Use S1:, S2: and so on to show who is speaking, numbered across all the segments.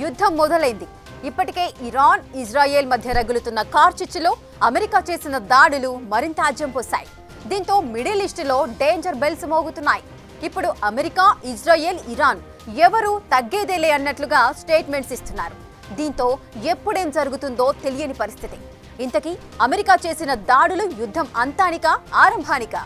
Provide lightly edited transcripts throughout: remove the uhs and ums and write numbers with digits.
S1: యుద్ధం మొదలైంది. ఇప్పటికే ఇరాన్, ఇజ్రాయెల్ మధ్య రగులుతున్న కార్చిచ్చులో అమెరికా చేసిన దాడులు మరింత ఆజ్యం పోశాయి. దీంతో మిడిల్ ఈస్ట్లో డేంజర్ బెల్స్ మోగుతున్నాయి. ఇప్పుడు అమెరికా, ఇజ్రాయెల్, ఇరాన్ ఎవరు తగ్గేదేలే అన్నట్లుగా స్టేట్మెంట్స్ ఇస్తున్నారు. దీంతో ఎప్పుడేం జరుగుతుందో తెలియని పరిస్థితి. ఇంతకీ అమెరికా చేసిన దాడులు యుద్ధం అంతానికా, ఆరంభానికా?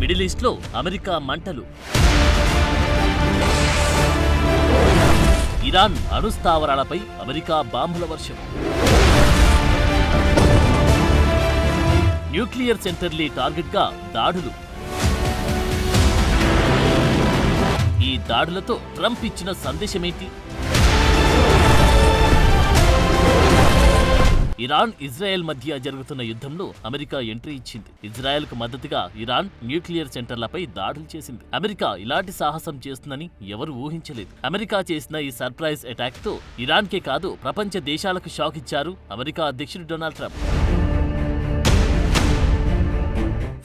S2: మిడిల్ ఈస్ట్లో అమెరికా మంటలు, ఇరాన్ అణుస్థావరాలపై అమెరికా బాంబుల వర్షం, న్యూక్లియర్ సెంటర్లీ టార్గెట్గా దాడులు. ఈ దాడులతో ట్రంప్ ఇచ్చిన సందేశమేంటి? ఇరాన్, ఇజ్రాయెల్ మధ్య జరుగుతున్న యుద్ధంలో అమెరికా ఎంట్రీ ఇచ్చింది. ఇజ్రాయెల్కు మద్దతుగా ఇరాన్ న్యూక్లియర్ సెంటర్లపై దాడులు చేసింది. అమెరికా ఇలాంటి సాహసం చేస్తుందని ఎవరు ఊహించలేదు. అమెరికా చేసిన ఈ సర్ప్రైజ్ అటాక్ తో ఇరాన్కే కాదు ప్రపంచ దేశాలకు షాక్ ఇచ్చారు అమెరికా అధ్యక్షుడు డొనాల్డ్ ట్రంప్.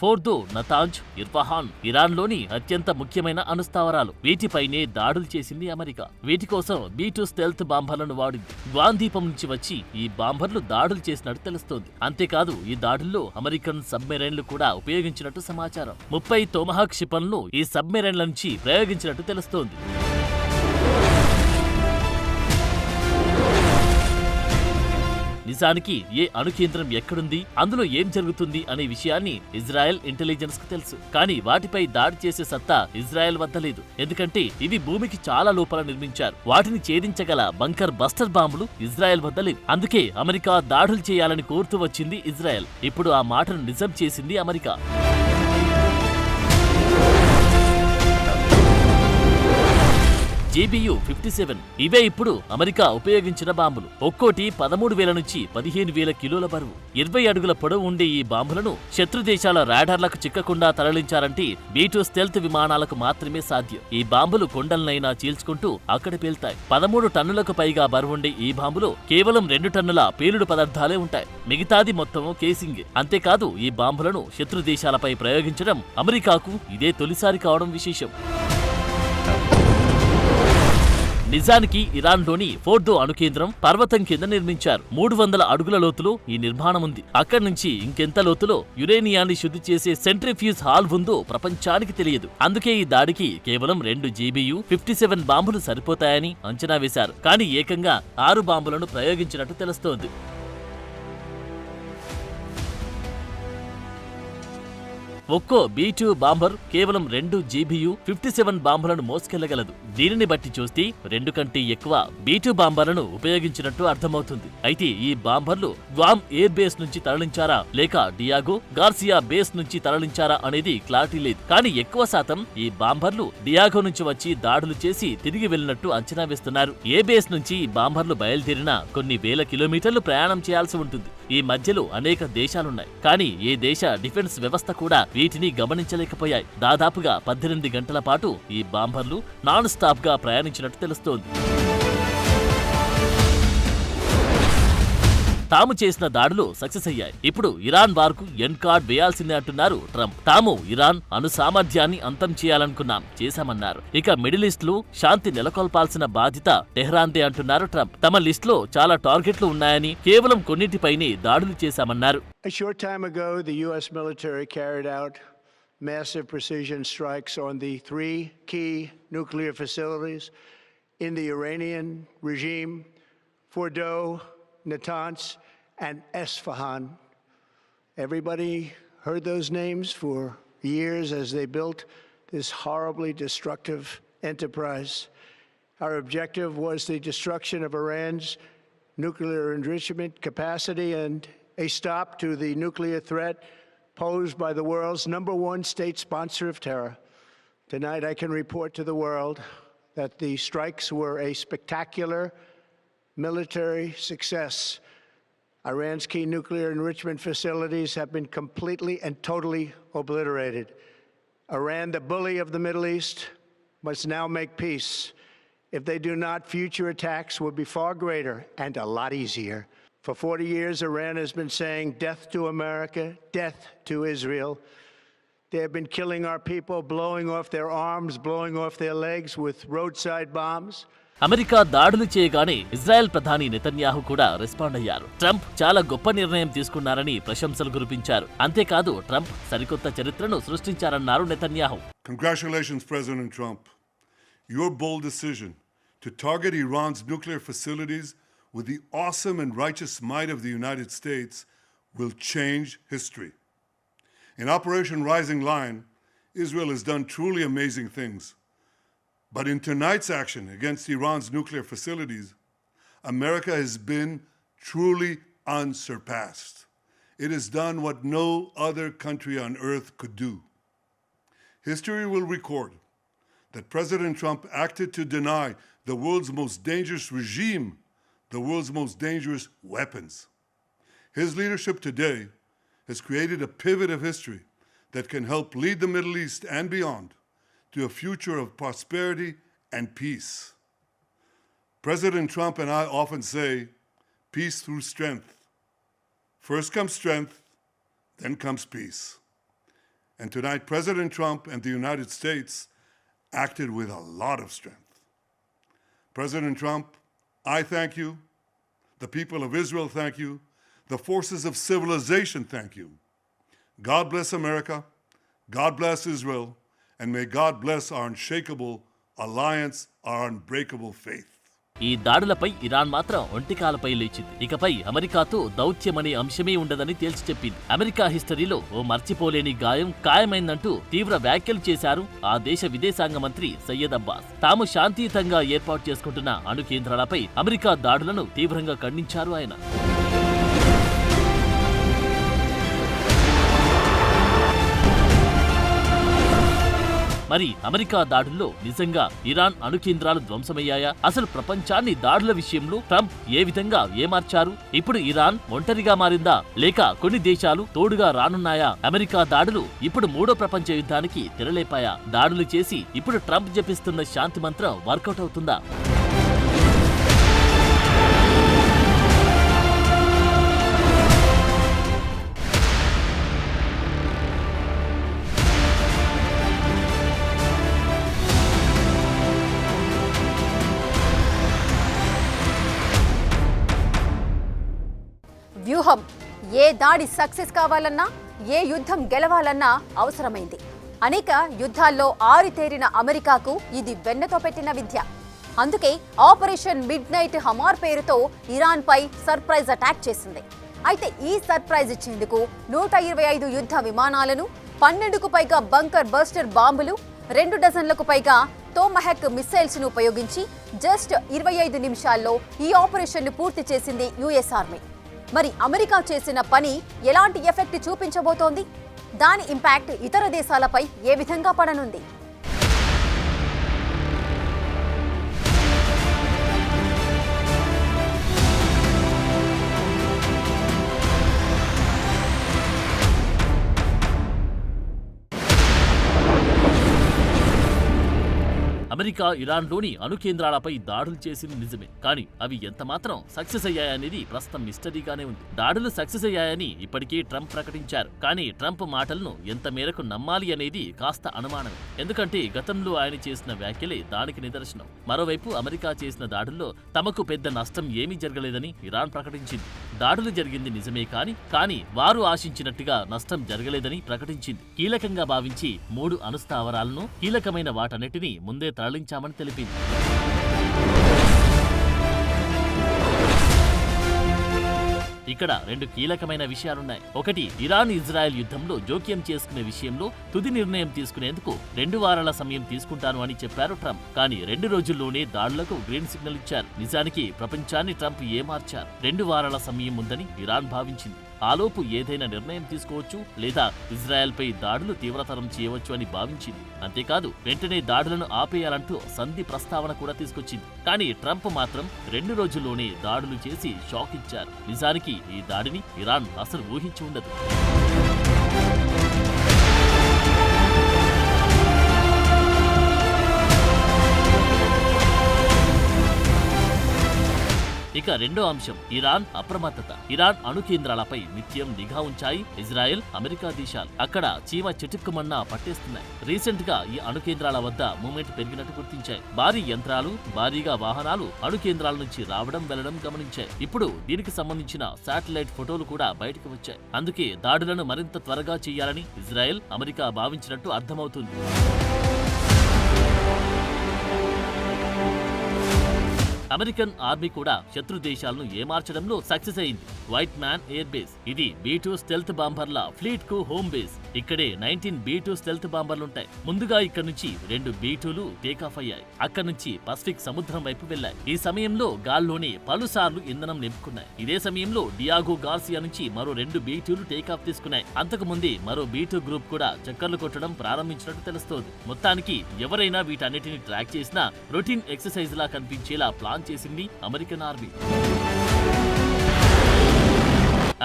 S2: ఫోర్దో, నతాంజ్, ఇర్ఫహాన్ ఇరాన్లోని అత్యంత ముఖ్యమైన అణుస్థావరాలు. వీటిపైనే దాడులు చేసింది అమెరికా. వీటి కోసం B-2 స్టెల్త్ బాంబర్లను వాడింది. గ్వాన్ ద్వీపం నుంచి వచ్చి ఈ బాంబర్లు దాడులు చేసినట్టు తెలుస్తోంది. అంతేకాదు, ఈ దాడుల్లో అమెరికన్ సబ్మెరైన్లు కూడా ఉపయోగించినట్టు సమాచారం. 30 తోమహాక్ క్షిపణులను ఈ సబ్మెరైన్ల నుంచి ప్రయోగించినట్టు తెలుస్తోంది. నిజానికి ఏ అణుకేంద్రం ఎక్కడుంది, అందులో ఏం జరుగుతుంది అనే విషయాన్ని ఇజ్రాయెల్ ఇంటెలిజెన్స్ కు తెలుసు. కానీ వాటిపై దాడి చేసే సత్తా ఇజ్రాయెల్ వద్ద లేదు. ఎందుకంటే ఇవి భూమికి చాలా లోపల నిర్మించారు. వాటిని ఛేదించగల బంకర్ బస్టర్ బాంబులు ఇజ్రాయెల్ వద్ద లేవు. అందుకే అమెరికా దాడులు చేయాలని కోరుతూ వచ్చింది ఇజ్రాయెల్. ఇప్పుడు ఆ మాటను నిజం చేసింది అమెరికా. GBU-57 ఇవే ఇప్పుడు అమెరికా ఉపయోగించిన బాంబులు. ఒక్కోటి 13,000 నుంచి 15,000 కిలోల బరువు. 20 అడుగుల పొడవు ఉండే ఈ బాంబులను శత్రు దేశాల రాడార్లకు చిక్కకుండా తరలించారంటే B-2 స్టెల్త్ విమానాలకు మాత్రమే సాధ్యం. ఈ బాంబులు కొండలనైనా చీల్చుకుంటూ అక్కడ పేల్తాయి. 13 టన్నులకు పైగా బరువుండే ఈ బాంబులో కేవలం 2 టన్నుల పేలుడు పదార్థాలే ఉంటాయి. మిగతాది మొత్తం కేసింగ్. అంతేకాదు, ఈ బాంబులను శత్రు దేశాలపై ప్రయోగించడం అమెరికాకు ఇదే తొలిసారి కావడం విశేషం. నిజానికి ఇరాన్లోని ఫోర్దో అణుకేంద్రం పర్వతం కింద నిర్మించారు. 300 అడుగుల లోతులో ఈ నిర్మాణం ఉంది. అక్కడి నుంచి ఇంకెంత లోతులో యురేనియాన్ని శుద్ధి చేసే సెంట్రిఫ్యూజ్ హాల్ ఉందో ప్రపంచానికి తెలియదు. అందుకే ఈ దాడికి కేవలం 2 GBU-57 బాంబులు సరిపోతాయని అంచనా వేశారు. కానీ ఏకంగా 6 బాంబులను ప్రయోగించినట్టు తెలుస్తోంది. ఒక్కో B-2 బాంబర్ కేవలం 2 GBU-57 బాంబులను మోసుకెళ్లగలదు. దీనిని బట్టి చూస్తే 2 కంటే ఎక్కువ B-2 బాంబర్లను ఉపయోగించినట్టు అర్థమవుతుంది. అయితే ఈ బాంబర్లు గ్వామ్ ఎయిర్ బేస్ నుంచి తరలించారా లేక డియాగో గార్సియా బేస్ నుంచి తరలించారా అనేది క్లారిటీ లేదు. కానీ ఎక్కువ శాతం ఈ బాంబర్లు డియాగో నుంచి వచ్చి దాడులు చేసి తిరిగి వెళ్లినట్టు అంచనా వేస్తున్నారు. ఏ బేస్ నుంచి ఈ బాంబర్లు బయలుదేరినా కొన్ని వేల కిలోమీటర్లు ప్రయాణం చేయాల్సి ఉంటుంది. ఈ మధ్యలో అనేక దేశాలున్నాయి. కానీ ఏ దేశ డిఫెన్స్ వ్యవస్థ కూడా వీటిని గమనించలేకపోయాయి. దాదాపుగా 18 గంటల పాటు ఈ బాంబర్లు నాన్ స్టాప్ గా ప్రయాణించినట్టు తెలుస్తోంది. తాము చేసిన దాడులు సక్సెస్ అయ్యాయి. ఇప్పుడు ఇరాన్ వార్కు ఎండ్ కార్డ్ వేయాల్సిందే అంటున్నారు ట్రంప్. తాము ఇరాన్ అణు సామర్థ్యాన్ని అంతం చేయాలనుకున్నాం, చేశామన్నారు. ఇక మిడిల్ ఈస్ట్ లో శాంతి నెలకొల్పాల్సిన బాధ్యత టెహ్రాన్దే అంటున్నారు ట్రంప్. తమ లిస్ట్ లో చాలా టార్గెట్లు ఉన్నాయని, కేవలం కొన్నిటిపైనే దాడులు చేశామన్నారు.
S3: A short time ago, the U.S. military carried out massive precision strikes on the 3 key nuclear facilities in the Iranian regime: Fordo, Natanz, and Esfahan. Everybody heard those names for years as they built this horribly destructive enterprise. Our objective was the destruction of Iran's nuclear enrichment capacity and a stop to the nuclear threat posed by the world's #1 state sponsor of terror. Tonight I can report to the world that the strikes were a spectacular military success. Iran's key nuclear enrichment facilities have been completely and totally obliterated. Iran, the bully of the Middle East, must now make peace. If they do not, future attacks will be far greater and a lot easier. For 40 years, Iran has been saying death to America, death to Israel. They have been killing our people, blowing off their arms, blowing off their legs with roadside bombs.
S2: America దాడులు చేయగానే Israel ప్రధాని Netanyahu కూడా respond అయ్యారు. Trump చాలా గొప్ప నిర్ణయం తీసుకున్నారని ప్రశంసలు కురిపించారు. అంతేకాదు ట్రంప్ సరికొత్త చరిత్రను సృష్టించారన్నారు Netanyahu.
S4: Congratulations, President Trump. Your bold decision to target Iran's nuclear facilities with the awesome and righteous might of the United States will change history. In Operation Rising Lion, Israel has done truly amazing things. But in tonight's action against Iran's nuclear facilities, America has been truly unsurpassed. It has done what no other country on earth could do. History will record that President Trump acted to deny the world's most dangerous regime the world's most dangerous weapons. His leadership today has created a pivot of history that can help lead the Middle East and beyond to a future of prosperity and peace. President Trump and I often say, peace through strength. First comes strength, then comes peace. And tonight, President Trump and the United States acted with a lot of strength. President Trump, I thank you. The people of Israel thank you. The forces of civilization thank you. God bless America. God bless Israel. And may God bless our unshakable alliance, our unbreakable faith.
S2: ఈ దాడులపై Iran మాత్రం ఒంటికాలపై లేచింది. ఇకపై అమెరికాతో దౌత్యమనే అంశమే ఉండదని తేల్చి చెప్పింది. America హిస్టరీలో ఓ మర్చిపోలేని గాయం ఖాయమైందంటూ తీవ్ర వ్యాఖ్యలు చేశారు ఆ దేశ విదేశాంగ మంత్రి సయ్యద్ అబ్బాస్. తాము శాంతియుతంగా ఏర్పాటు చేసుకుంటున్న అణు కేంద్రాలపై అమెరికా దాడులను తీవ్రంగా ఖండించారు ఆయన. మరి అమెరికా దాడుల్లో నిజంగా ఇరాన్ అణు కేంద్రాలు ధ్వంసమయ్యాయా? అసలు ప్రపంచాన్ని దాడుల విషయంలో ట్రంప్ ఏ విధంగా ఏమార్చారు? ఇప్పుడు ఇరాన్ ఒంటరిగా మారిందా లేక కొన్ని దేశాలు తోడుగా రానున్నాయా? అమెరికా దాడులు ఇప్పుడు మూడో ప్రపంచ యుద్ధానికి తెరలేపాయా? దాడులు చేసి ఇప్పుడు ట్రంప్ జపిస్తున్న శాంతి మంత్రం వర్కౌట్ అవుతుందా?
S1: వ్యూహం ఏ దాడి సక్సెస్ కావాలన్నా ఏ యుద్ధం గెలవాలన్నా అవసరమైంది. అనేక యుద్ధాల్లో ఆరితేరిన అమెరికాకు ఇది వెన్నతో పెట్టిన విద్య. అందుకే ఆపరేషన్ మిడ్ నైట్ హమార్ పేరుతో ఇరాన్పై సర్ప్రైజ్ అటాక్ చేసింది. అయితే ఈ సర్ప్రైజ్ ఇచ్చేందుకు 125 యుద్ధ విమానాలను, 12కు పైగా బంకర్ బస్టర్ బాంబులు, 2 డజన్లకు పైగా టోమహాక్ మిస్సైల్స్ ను ఉపయోగించి జస్ట్ 25 నిమిషాల్లో ఈ ఆపరేషన్ ను పూర్తి చేసింది యుఎస్ ఆర్మీ. మరి అమెరికా చేసిన పని ఎలాంటి ఎఫెక్ట్ చూపించబోతోంది? దాని ఇంపాక్ట్ ఇతర దేశాలపై ఏ విధంగా పడనుంది?
S2: అమెరికా ఇరాన్లోని అణు కేంద్రాలపై దాడులు చేసింది నిజమే, కానీ అవి ఎంతమాత్రం సక్సెస్ అయ్యాయనేది ప్రస్తుతం మిస్టరీగానే ఉంది. దాడులు సక్సెస్ అయ్యాయని ఇప్పటికే ట్రంప్ ప్రకటించారు, కానీ ట్రంప్ మాటలను ఎంత మేరకు నమ్మాలి అనేది కాస్త అనుమానం. ఎందుకంటే గతంలో ఆయన చేసిన వ్యాఖ్యలే దానికి నిదర్శనం. మరోవైపు అమెరికా చేసిన దాడుల్లో తమకు పెద్ద నష్టం ఏమీ జరగలేదని ఇరాన్ ప్రకటించింది. దాడులు జరిగింది నిజమే కానీ వారు ఆశించినట్టుగా నష్టం జరగలేదని ప్రకటించింది. కీలకంగా భావించి 3 అణుస్థావరాలను, కీలకమైన వాటన్నిటినీ ముందే తరలించామని తెలిపింది. ఇక్కడ 2 కీలకమైన విషయాలున్నాయి. ఒకటి, ఇరాన్ ఇజ్రాయెల్ యుద్ధంలో జోక్యం చేసుకునే విషయంలో తుది నిర్ణయం తీసుకునేందుకు 2 వారాల సమయం తీసుకుంటాను అని చెప్పారు ట్రంప్. కానీ 2 రోజుల్లోనే దాడులకు గ్రీన్ సిగ్నల్ ఇచ్చారు. నిజానికి ప్రపంచాన్ని ట్రంప్ ఏమార్చారు. 2 వారాల సమయం ఉందని ఇరాన్ భావించింది. ఆలోపు ఏదైనా నిర్ణయం తీసుకోవచ్చు లేదా ఇజ్రాయెల్పై దాడులు తీవ్రతరం చేయవచ్చు అని భావించింది. అంతేకాదు వెంటనే దాడులను ఆపేయాలంటూ సంధి ప్రస్తావన కూడా తీసుకొచ్చింది. కానీ ట్రంప్ మాత్రం 2 రోజుల్లోనే దాడులు చేసి షాక్ ఇచ్చారు. నిజానికి ఈ దాడిని ఇరాన్ అసలు ఊహించి ఉండదు. ఇక రెండో అంశం ఇరాన్ అప్రమత్తత. ఇరాన్ అణు కేంద్రాలపై నిత్యం నిఘా ఉంచాయి ఇజ్రాయెల్, అమెరికా దేశాలు. అక్కడ చీమ చిటుక్కుమన్నా పట్టేస్తున్నాయి. రీసెంట్ గా ఈ అణు కేంద్రాల వద్ద మూవ్మెంట్ పెరిగినట్టు గుర్తించాయి. భారీ యంత్రాలు, భారీగా వాహనాలు అణు కేంద్రాల నుంచి రావడం వెళ్లడం గమనించాయి. ఇప్పుడు దీనికి సంబంధించిన శాటిలైట్ ఫోటోలు కూడా బయటకు వచ్చాయి. అందుకే దాడులను మరింత త్వరగా చేయాలని ఇజ్రాయెల్, అమెరికా భావించినట్టు అర్థమవుతుంది. అమెరికన్ ఆర్మీ కూడా శత్రు దేశాలను ఏమార్చడంలో సక్సెస్ అయింది. వైట్ మ్యాన్ ఎయిర్ బేస్ ఇది B2 స్టెల్త్ బాంబర్ల ఫ్లీట్ కు హోమ్ బేస్. ఇక్కడే 19 B2 స్టెల్త్ బాంబర్లుంటాయి. ముందుగా ఇక్కడ నుంచి 2 B2లు టేకాఫ్ అయ్యాయి. అక్కడి నుంచి పసిఫిక్ సముద్రం వైపు వెళ్లాయి. ఈ సమయంలో గాల్లోనే పలుసార్లు ఇంధనం నింపుకున్నాయి. ఇదే సమయంలో డియాగో గార్సియా నుంచి మరో 2 B2లు టేకాఫ్ తీసుకున్నాయి. అంతకు ముందే మరో B2 గ్రూప్ కూడా చక్కర్లు కొట్టడం ప్రారంభించినట్టు తెలుస్తోంది. మొత్తానికి ఎవరైనా వీటన్నిటిని ట్రాక్ చేసినా రొటీన్ ఎక్సర్సైజ్ లా కనిపించేలా ప్లాన్ చేసింది అమెరికన్ ఆర్మీ.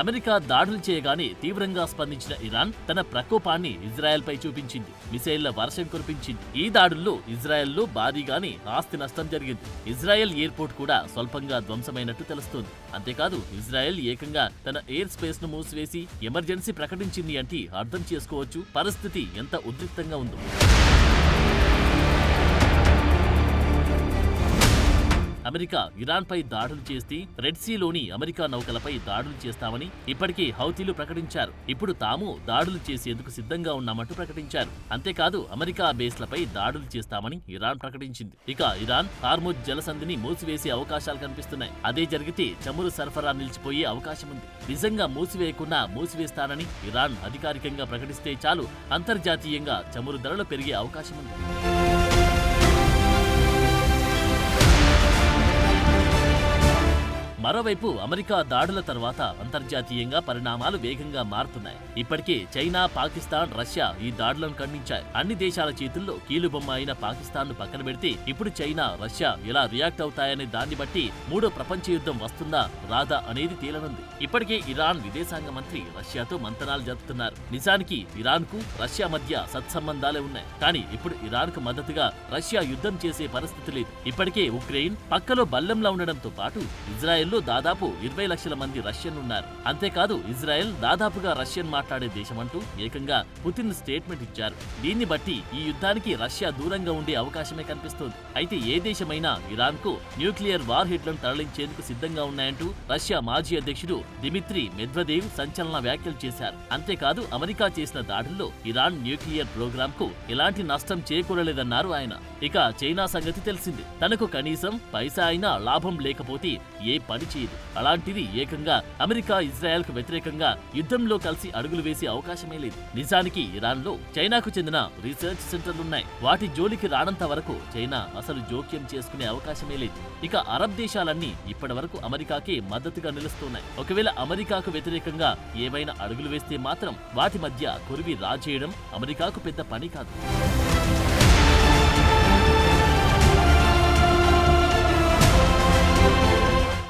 S2: అమెరికా దాడులు చేయగానే తీవ్రంగా స్పందించిన ఇరాన్ తన ప్రకోపాన్ని ఇజ్రాయెల్ పై చూపించింది. మిసైళ్ల వర్షం కురిపించింది. ఈ దాడుల్లో ఇజ్రాయెల్లో భారీగానే ఆస్తి నష్టం జరిగింది. ఇజ్రాయెల్ ఎయిర్పోర్ట్ కూడా స్వల్పంగా ధ్వంసమైనట్టు తెలుస్తోంది. అంతేకాదు ఇజ్రాయెల్ ఏకంగా తన ఎయిర్ స్పేస్ ను మూసివేసి ఎమర్జెన్సీ ప్రకటించింది అంటే అర్థం చేసుకోవచ్చు పరిస్థితి ఎంత ఉద్రిక్తంగా ఉందో. అమెరికా ఇరాన్ పై దాడులు చేస్తే రెడ్ సీలోని అమెరికా నౌకలపై దాడులు చేస్తామని ఇప్పటికే హౌతీలు ప్రకటించారు. ఇప్పుడు తాము దాడులు చేసేందుకు సిద్ధంగా ఉన్నామంటూ ప్రకటించారు. అంతేకాదు అమెరికా బేస్లపై దాడులు చేస్తామని ఇరాన్ ప్రకటించింది. ఇక ఇరాన్ హార్ముజ్ జలసంధిని మూసివేసే అవకాశాలు కనిపిస్తున్నాయి. అదే జరిగితే చమురు సరఫరా నిలిచిపోయే అవకాశం ఉంది. నిజంగా మూసివేయకుండా మూసివేస్తానని ఇరాన్ అధికారికంగా ప్రకటిస్తే చాలు అంతర్జాతీయంగా చమురు ధరలు పెరిగే అవకాశం ఉంది. మరోవైపు అమెరికా దాడుల తర్వాత అంతర్జాతీయంగా పరిణామాలు వేగంగా మారుతున్నాయి. ఇప్పటికే చైనా, పాకిస్తాన్, రష్యా ఈ దాడులను ఖండించాయి. అన్ని దేశాల చేతుల్లో కీలుబొమ్మ అయిన పాకిస్తాన్ ను పక్కన పెడితే ఇప్పుడు చైనా, రష్యా ఎలా రియాక్ట్ అవుతాయనే దాన్ని బట్టి మూడో ప్రపంచ యుద్ధం వస్తుందా రాదా అనేది తేలనుంది. ఇప్పటికే ఇరాన్ విదేశాంగ మంత్రి రష్యాతో మంతనాలు జరుపుతున్నారు. నిజానికి ఇరాన్ కు రష్యా మధ్య సత్సంబంధాలే ఉన్నాయి. కానీ ఇప్పుడు ఇరాన్ కు మద్దతుగా రష్యా యుద్ధం చేసే పరిస్థితి లేదు. ఇప్పటికే ఉక్రెయిన్ పక్కలో బల్లంలా ఉండడంతో పాటు ఇజ్రాయెల్ దాదాపు 20 లక్షల మంది రష్యన్ ఉన్నారు. అంతేకాదు ఇజ్రాయెల్ దాదాపుగా రష్యన్ మాట్లాడే దేశమంటూ ఏకంగా పుతిన్ స్టేట్మెంట్ ఇచ్చారు. దీన్ని బట్టి ఈ యుద్ధానికి రష్యా దూరంగా ఉండే అవకాశమే కనిపిస్తోంది. అయితే ఏ దేశమైనా ఇరాన్ కు న్యూక్లియర్ వార్ హెడ్లను తరలించేందుకు సిద్ధంగా ఉన్నాయంటూ రష్యా మాజీ అధ్యక్షుడు దిమిత్రీ మెద్వదేవ్ సంచలన వ్యాఖ్యలు చేశారు. అంతేకాదు అమెరికా చేసిన దాడుల్లో ఇరాన్ న్యూక్లియర్ ప్రోగ్రామ్ కు ఎలాంటి నష్టం చేకూరలేదన్నారు ఆయన. ఇక చైనా సంగతి తెలిసింది. తనకు కనీసం పైసా అయినా లాభం లేకపోతే ఏ పని చేయదు. అలాంటిది ఏకంగా అమెరికా ఇజ్రాయెల్ కు వ్యతిరేకంగా యుద్ధంలో కలిసి అడుగులు వేసే అవకాశమే లేదు. నిజానికి ఇరాన్ లో చైనాకు చెందిన రీసెర్చ్ సెంటర్లున్నాయి. వాటి జోలికి రానంత వరకు చైనా అసలు జోక్యం చేసుకునే అవకాశమే లేదు. ఇక అరబ్ దేశాలన్నీ ఇప్పటి వరకు అమెరికాకే మద్దతుగా నిలుస్తున్నాయి. ఒకవేళ అమెరికాకు వ్యతిరేకంగా ఏవైనా అడుగులు వేస్తే మాత్రం వాటి మధ్య కొరివి రాజేయడం అమెరికాకు పెద్ద పని కాదు.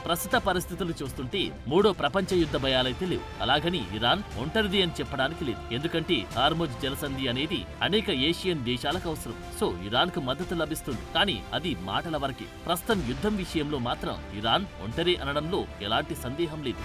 S2: ప్రస్తుత పరిస్థితులు చూస్తుంటే మూడో ప్రపంచ యుద్ధ భయాలైతే లేవు. అలాగని ఇరాన్ ఒంటరిది అని చెప్పడానికి లేదు. ఎందుకంటే హార్ముజ్ జలసంధి అనేది అనేక ఏషియన్ దేశాలకు అవసరం. సో ఇరాన్ కు మద్దతు లభిస్తుంది. కానీ అది మాటల వరకే. ప్రస్తుతం యుద్ధం విషయంలో మాత్రం ఇరాన్ ఒంటరి అనడంలో ఎలాంటి సందేహం లేదు.